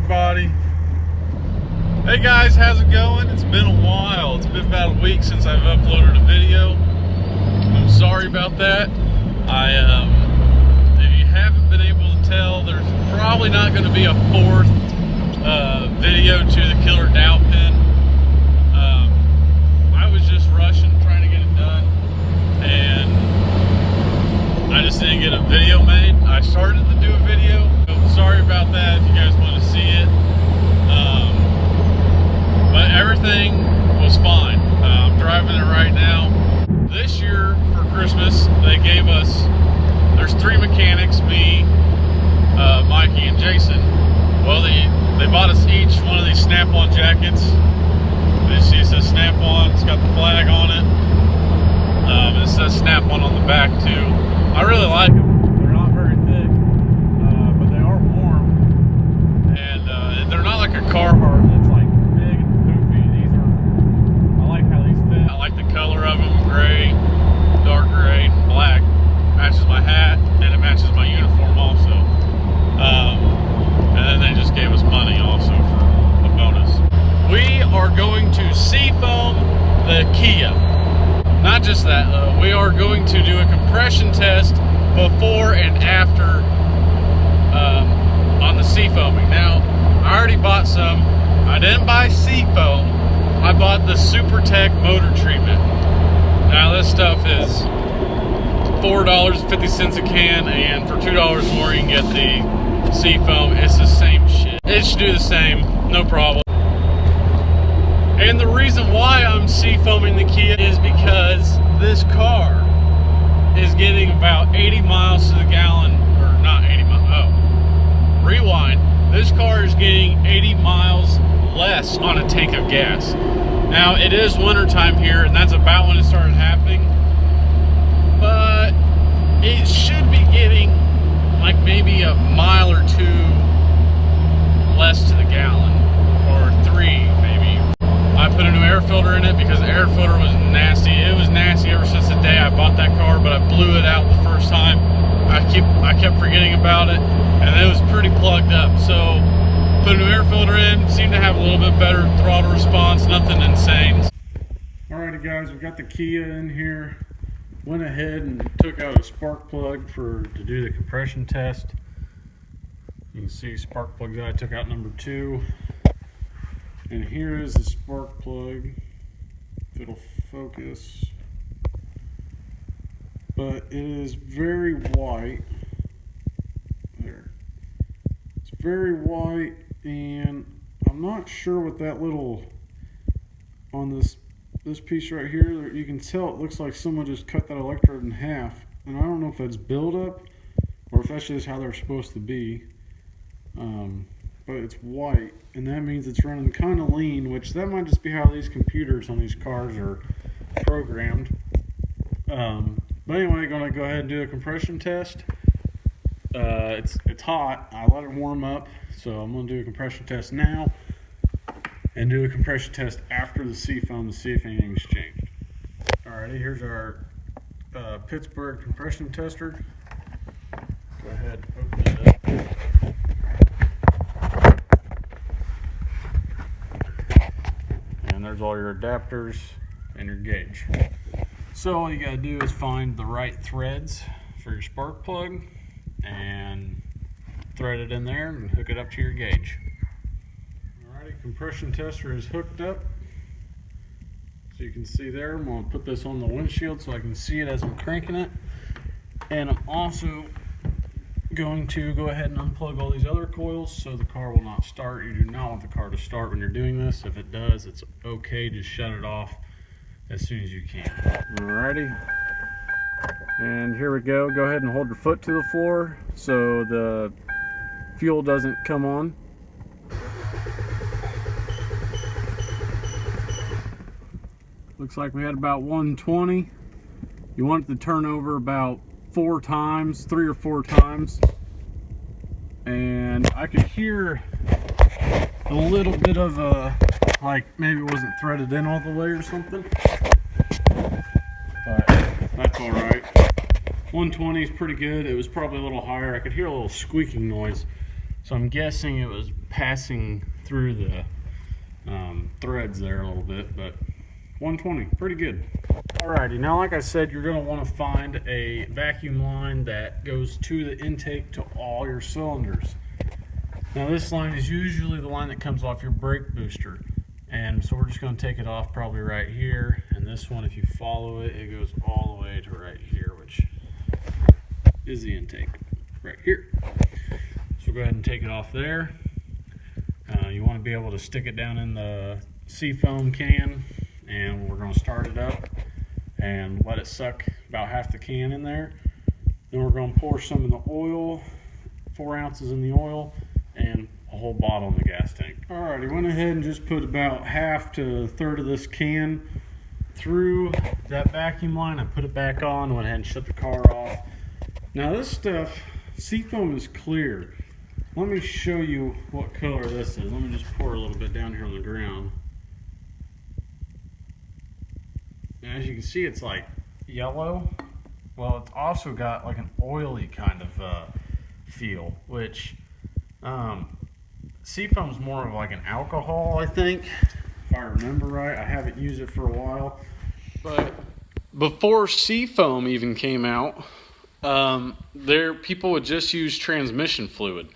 everybody. Hey guys, how's it going? It's been a while. It's been about a week since I've uploaded a video. I'm sorry about that. If you haven't been able to tell, there's probably not going to be a fourth video to the killer dowel pin. I was just rushing, trying to get it done, and I just didn't get a video made. I started to do a video. Sorry about that if you guys want to see it. But everything was fine. I'm driving it right now. This year for Christmas, they gave us, there's 3 mechanics, me, Mikey, and Jason. Well, they bought us each one of these Snap-on jackets. You see it says Snap-on, it's got the flag on it. It says Snap-on on the back too. I really like them. They're not very thick, but they are warm. And they're not like a Carhartt that's like big and poofy. These are, I like how these fit. I like the color of them, gray, dark gray, black. Matches my hat, and it matches my uniform also. And then they just gave us money also for a bonus. We are going to Seafoam the Kia. Not just that though, we are going to do a compression test before and after on the Seafoaming. Now, I already bought some. I didn't buy Seafoam, I bought the SuperTech motor treatment. Now this stuff is $4.50 a can, and for $2 more you can get the Seafoam. It's the same shit. It should do the same, no problem. And the reason why I'm Seafoaming the Kia is because this car is getting about 80 miles to the gallon, or not 80 miles, oh, rewind. This car is getting 80 miles less on a tank of gas. Now, it is winter time here, and that's about when it started happening, but it should be getting like maybe a mile or 2 less to the gallon, or 3 maybe. I put a new air filter in it because the air filter was nasty. It was nasty ever since the day I bought that car, but I blew it out the first time. I kept forgetting about it, and it was pretty plugged up. So put a new air filter in, seemed to have a little bit better throttle response, nothing insane. Alrighty guys, we got the Kia in here. Went ahead and took out a spark plug to do the compression test. You can see spark plug that I took out number 2. And here is the spark plug. If it'll focus. But it is very white. There. It's very white, and I'm not sure what that little, on this piece right here, you can tell it looks like someone just cut that electrode in half. And I don't know if that's buildup or if that's just how they're supposed to be. But it's white, and that means it's running kind of lean, which that might just be how these computers on these cars are programmed. But anyway, gonna go ahead and do a compression test. It's hot. I let it warm up, so I'm gonna do a compression test now and do a compression test after the Seafoam to see if anything's changed. Alrighty, here's our Pittsburgh compression tester. Go ahead, open it up. And there's all your adapters and your gauge. So all you gotta do is find the right threads for your spark plug and thread it in there and hook it up to your gauge. Alrighty, compression tester is hooked up. So you can see there, I'm gonna put this on the windshield so I can see it as I'm cranking it. And I'm also going to go ahead and unplug all these other coils so the car will not start. You do not want the car to start when you're doing this. If it does, it's okay, just shut it off as soon as you can. Alrighty, and here we go. Go ahead and hold your foot to the floor so the fuel doesn't come on. Looks like we had about 120. You want it to turn over about 4 times, 3 or 4 times. And I could hear a little bit of like maybe it wasn't threaded in all the way or something. But that's alright. 120 is pretty good. It was probably a little higher. I could hear a little squeaking noise. So I'm guessing it was passing through the threads there a little bit, but 120, pretty good. Alrighty, now like I said, you're going to want to find a vacuum line that goes to the intake to all your cylinders. Now this line is usually the line that comes off your brake booster, and so we're just going to take it off probably right here, and this one, if you follow it, it goes all the way to right here, which is the intake right here. So go ahead and take it off there. You want to be able to stick it down in the Seafoam can, and we're going to start it up and let it suck about half the can in there. Then we're going to pour some in the oil, 4 ounces in the oil, and a whole bottle in the gas tank. Alrighty, went ahead and just put about half to a third of this can through that vacuum line. I put it back on, went ahead and shut the car off. Now this stuff, Seafoam is clear. Let me show you what color this is. Let me just pour a little bit down here on the ground. And as you can see, it's like yellow. Well, it's also got like an oily kind of feel, which Seafoam's more of like an alcohol, I think, if I remember right. I haven't used it for a while. But before Seafoam even came out, people would just use transmission fluid.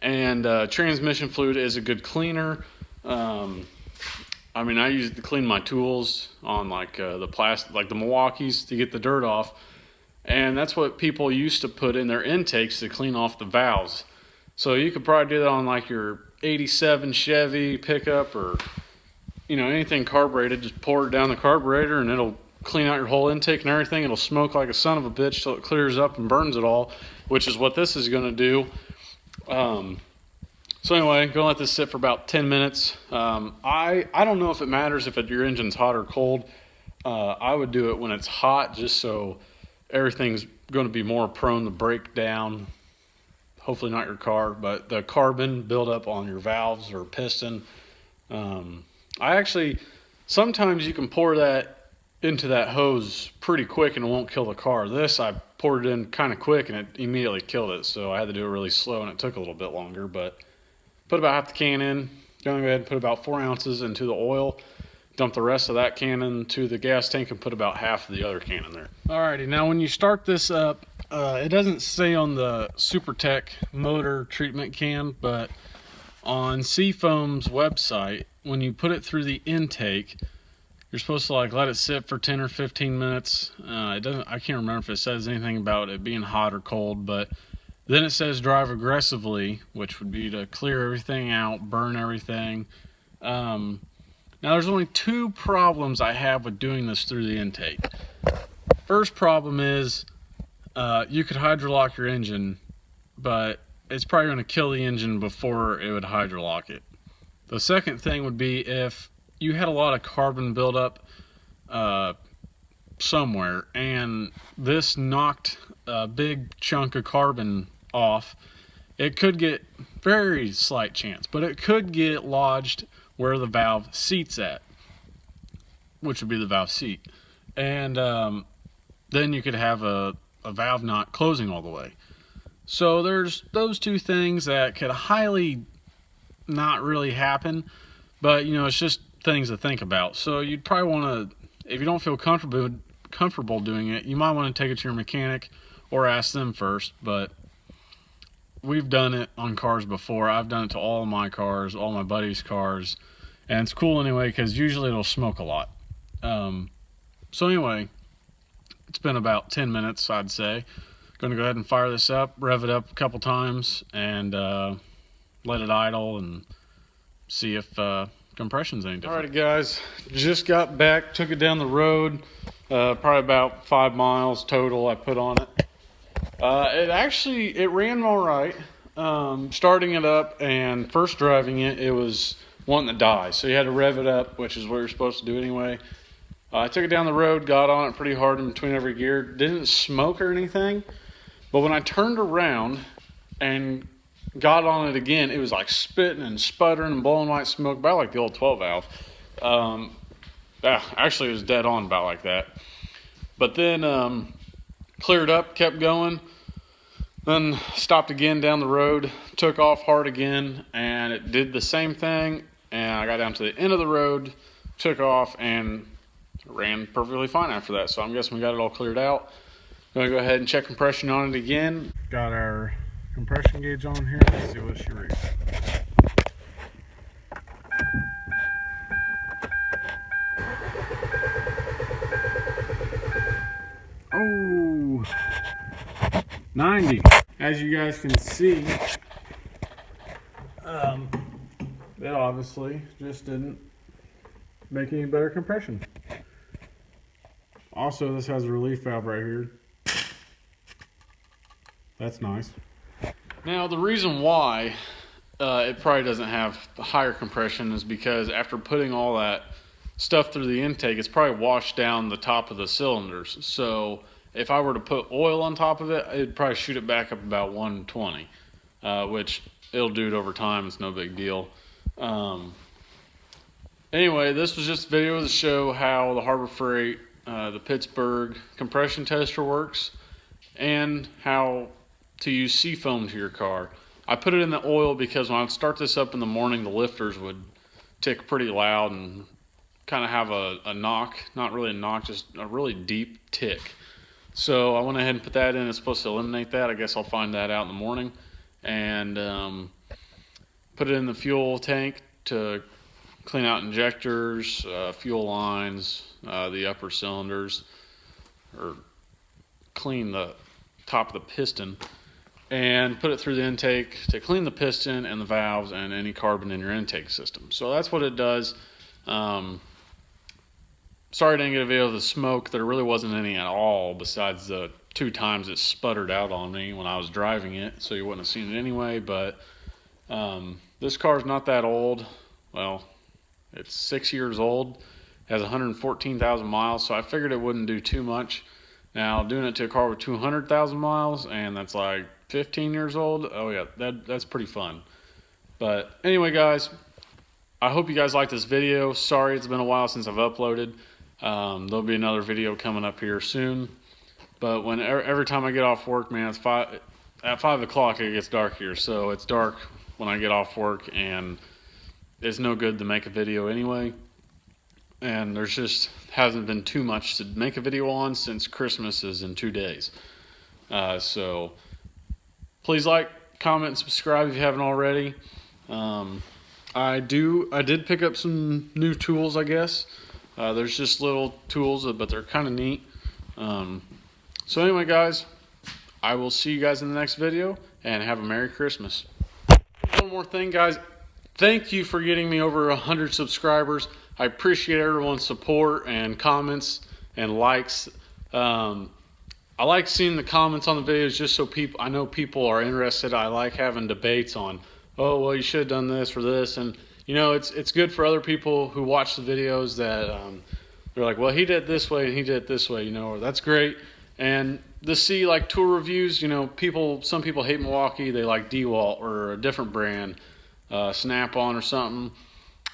And transmission fluid is a good cleaner. I mean, I use it to clean my tools on like the plastic, like the Milwaukees, to get the dirt off. And that's what people used to put in their intakes to clean off the valves. So you could probably do that on like your 87 Chevy pickup, or anything carbureted. Just pour it down the carburetor and it'll clean out your whole intake and everything. It'll smoke like a son of a bitch till it clears up and burns it all, which is what this is going to do. So anyway, gonna let this sit for about 10 minutes. I don't know if it matters if your engine's hot or cold. I would do it when it's hot, just so everything's going to be more prone to break down. Hopefully not your car, but the carbon buildup on your valves or piston. Sometimes you can pour that into that hose pretty quick and it won't kill the car. This, I poured it in kind of quick and it immediately killed it, so I had to do it really slow and it took a little bit longer. But put about half the can in. Go ahead and put about 4 ounces into the oil. Dump the rest of that can into the gas tank and put about half of the other can in there. Alrighty, now when you start this up, it doesn't say on the SuperTech motor treatment can, but on Seafoam's website, when you put it through the intake, you're supposed to let it sit for 10 or 15 minutes. I can't remember if it says anything about it being hot or cold, but then it says drive aggressively, which would be to clear everything out, burn everything. Now there's only 2 problems I have with doing this through the intake. First problem is you could hydrolock your engine, but it's probably going to kill the engine before it would hydrolock it. The second thing would be if you had a lot of carbon buildup somewhere and this knocked a big chunk of carbon off, it could get, very slight chance, but it could get lodged where the valve seat's at, which would be the valve seat. And then you could have a valve not closing all the way. So there's those 2 things that could highly not really happen, but it's just things to think about. So you'd probably want to, if you don't feel comfortable doing it, you might want to take it to your mechanic or ask them first. But we've done it on cars before. I've done it to all of my cars, all my buddies' cars, and it's cool anyway because usually it'll smoke a lot. So anyway, it's been about 10 minutes, I'd say. Going to go ahead and fire this up, rev it up a couple times, and let it idle and see if compression's any different. Alrighty guys, just got back, took it down the road, probably about 5 miles total I put on it. It ran all right. Starting it up and first driving it, it was wanting to die, so you had to rev it up, which is what you're supposed to do anyway. I took it down the road, got on it pretty hard in between every gear. Didn't smoke or anything, but when I turned around and got on it again, it was like spitting and sputtering and blowing white smoke, about like the old 12 valve. Actually, it was dead on about like that. But then cleared up, kept going. Then stopped again down the road, took off hard again, and it did the same thing. And I got down to the end of the road, took off, and ran perfectly fine after that. So I'm guessing we got it all cleared out. I'm gonna go ahead and check compression on it again. Got our compression gauge on here. Let's see what she reads. Oh, 90. As you guys can see, it obviously just didn't make any better compression. Also, this has a relief valve right here. That's nice. Now, the reason why it probably doesn't have higher compression is because after putting all that stuff through the intake, it's probably washed down the top of the cylinders. So if I were to put oil on top of it, it'd probably shoot it back up about 120, which it'll do it over time. It's no big deal. Anyway, this was just a video to show how the Harbor Freight, the Pittsburgh compression tester works, and how to use Seafoam to your car. I put it in the oil because when I'd start this up in the morning, the lifters would tick pretty loud and kind of have a knock. Not really a knock, just a really deep tick. So I went ahead and put that in. It's supposed to eliminate that. I guess I'll find that out in the morning. And put it in the fuel tank to clean out injectors, fuel lines, the upper cylinders, or clean the top of the piston, and put it through the intake to clean the piston and the valves and any carbon in your intake system. So that's what it does. Sorry I didn't get a video of the smoke. There really wasn't any at all, besides the 2 times it sputtered out on me when I was driving it, so you wouldn't have seen it anyway. But this car's not that old. Well, it's 6 years old, has 114,000 miles, so I figured it wouldn't do too much. Now, doing it to a car with 200,000 miles, and that's like 15 years old, oh yeah, that's pretty fun. But anyway, guys, I hope you guys liked this video. Sorry it's been a while since I've uploaded. There'll be another video coming up here soon. But every time I get off work, man, at 5 o'clock it gets dark here, so it's dark when I get off work, and it's no good to make a video anyway. And there's just hasn't been too much to make a video on since Christmas is in 2 days. So please like, comment, and subscribe if you haven't already. I did pick up some new tools, I guess. There's just little tools, but they're kind of neat. So anyway, guys, I will see you guys in the next video, and have a Merry Christmas. One more thing, guys. Thank you for getting me over 100 subscribers. I appreciate everyone's support and comments and likes. I like seeing the comments on the videos just so I know people are interested. I like having debates on, oh, well, you should have done this or this. And, you know, it's good for other people who watch the videos that they're like, well, he did it this way and he did it this way, you know, or that's great. And to see, like, tour reviews, you know, some people hate Milwaukee. They like DeWalt or a different brand, Snap-on or something.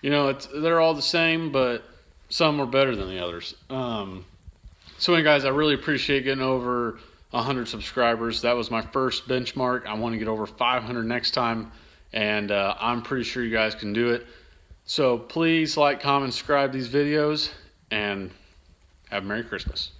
You know, they're all the same, but some are better than the others. So anyway, guys, I really appreciate getting over 100 subscribers. That was my first benchmark. I want to get over 500 next time, and I'm pretty sure you guys can do it. So please like, comment, subscribe these videos, and have a Merry Christmas.